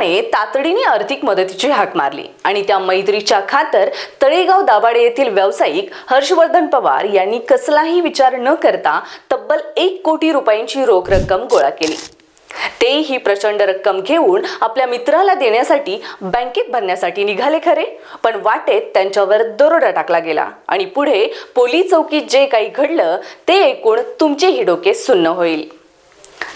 मित्राने तातडीने आर्थिक मदतीची हाक मारली आणि त्या मैत्रीच्या खातर तळेगाव दाभाडे येथील व्यावसायिक हर्षवर्धन पवार यांनी कसलाही विचार न करता तब्बल 1 कोटी रुपयांची रोख रक्कम गोळा केली। ते ही प्रचंड रक्कम घेऊन आपल्या मित्राला देण्यासाठी बँकेत भरण्यासाठी निघाले खरे, पण वाटेत त्यांच्यावर दरोडा टाकला गेला आणि पुढे पोलीस चौकीत जे काही घडलं ते ऐकून तुमचेही डोके सुन्न होईल।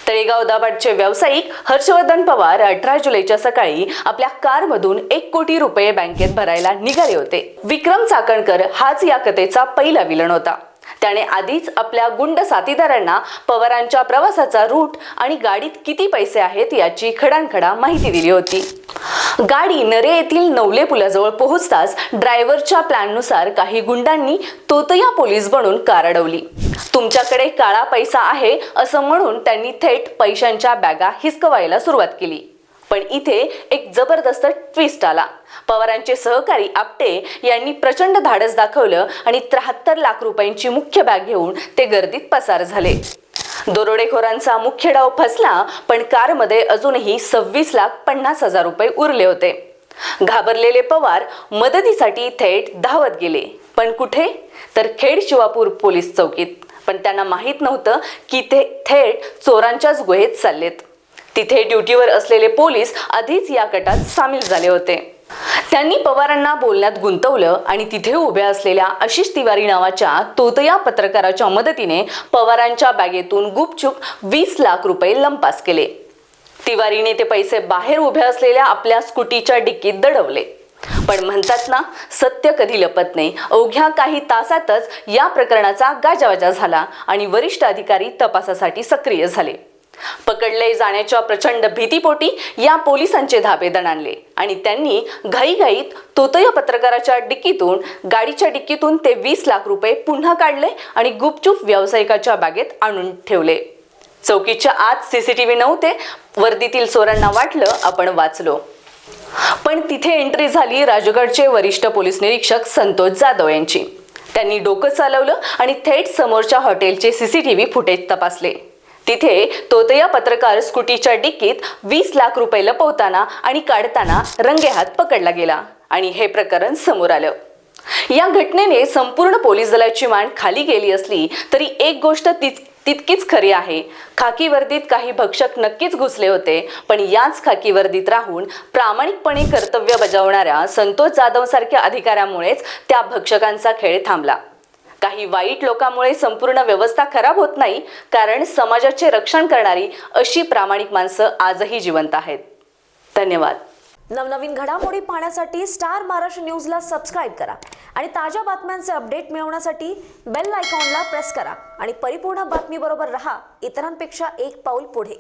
तळेगाव दाभाडचे व्यावसायिक हर्षवर्धन पवार 18 जुलैच्या सकाळी आपल्या कारमधून 1 कोटी रुपये बँकेत भरायला निघाले होते। विक्रम चाकणकर हाच या कथेचा पहिला विलन होता। त्याने आधीच आपल्या गुंड साथीदारांना पवारांच्या प्रवासाचा रूट आणि गाडीत किती पैसे आहेत याची खडानखडा माहिती दिली होती। गाडी नरे येथील नवले पुलाजवळ पोहोचताच ड्रायव्हरच्या प्लॅननुसार काही गुंडांनी तोतया पोलीस बनून कार अडवली। तुमच्याकडे काळा पैसा आहे असं म्हणून त्यांनी थेट पैशांच्या बॅगा हिसकवायला सुरुवात केली। पण इथे एक जबरदस्त ट्विस्ट आला। पवारांचे सहकारी आपटे यांनी प्रचंड धाडस दाखवलं आणि 73 लाख रुपयांची मुख्य बॅग घेऊन ते गर्दीत पसार झाले। दरोडेखोरांचा मुख्य डाव फसला, पण कारमध्ये अजूनही 26,50,000 रुपये उरले होते। घाबरलेले पवार मदतीसाठी थेट धावत गेले, पण कुठे तर खेड शिवापूर पोलीस चौकीत। पण त्यांना माहित नव्हतं की ते थेट चोरांच्याच गुहेत चाललेत। तिथे ड्युटीवर असलेले पोलीस आधीच या गटात सामील झाले होते। त्यांनी पवारांना बोलण्यात गुंतवलं आणि तिथे उभ्या असलेल्या आशिष तिवारी नावाच्या तोतया पत्रकाराच्या मदतीने पवारांच्या बॅगेतून गुपचूप 20 लाख रुपये लंपास केले। तिवारीने ते पैसे बाहेर उभ्या असलेल्या आपल्या स्कूटीच्या डिक्कीत दडवले। पण म्हणतात ना, सत्य कधी लपत नाही। अवघ्या काही तासातच या प्रकरणाचा गाजावाजा झाला आणि वरिष्ठ अधिकारी तपासासाठी सक्रिय झाले। पकडले जाण्याच्या प्रचंड भीतीपोटी या पोलिसांचे धाबे दणाणले आणि त्यांनी घाईघाईत तोतया पत्रकाराच्या गाडीच्या डिक्कीतून ते 20 लाख रुपये पुन्हा काढले आणि गुपचूप व्यावसायिकाच्या बॅगेत आणून ठेवले। चौकीच्या आत सीसीटीव्ही नव्हते। वर्दीतील चोरांना वाटलं आपण वाचलो, पण तिथे एंट्री झाली राजगडचे वरिष्ठ पोलीस निरीक्षक संतोष जाधव यांची। त्यांनी डोकं चालवलं आणि थेट समोरच्या हॉटेलचे सीसीटीव्ही फुटेज तपासले। तिथे तोतया पत्रकार स्कूटीच्या डिक्कीत 20 लाख रुपये लपवताना आणि काढताना रंगेहात पकडला गेला आणि हे प्रकरण समोर आलं। या घटनेने संपूर्ण पोलीस दलाची मान खाली गेली असली तरी एक गोष्ट तितकीच खरी आहे। खाकी वर्दीत काही भक्षक नक्कीच घुसले होते, पण याच खाकी वर्दीत राहून प्रामाणिकपणे कर्तव्य बजावणाऱ्या संतोष जाधव सारख्या अधिकाऱ्यामुळेच त्या भक्षकांचा खेळ थांबला। काही वाईट लोकांमुळे संपूर्ण व्यवस्था खराब होत नाही, कारण समाजाचे रक्षण करणारी अशी प्रामाणिक माणसं आजही जिवंत आहेत। धन्यवाद। नवनवीन घडामोडी पाहण्यासाठी स्टार महाराष्ट्र न्यूजला सबस्क्राइब करा आणि ताज्या बातम्यांचे अपडेट मिळवण्यासाठी बेल आयकॉनला प्रेस करा आणि परिपूर्ण बातमीबरोबर रहा, इतरांपेक्षा एक पाऊल पुढे।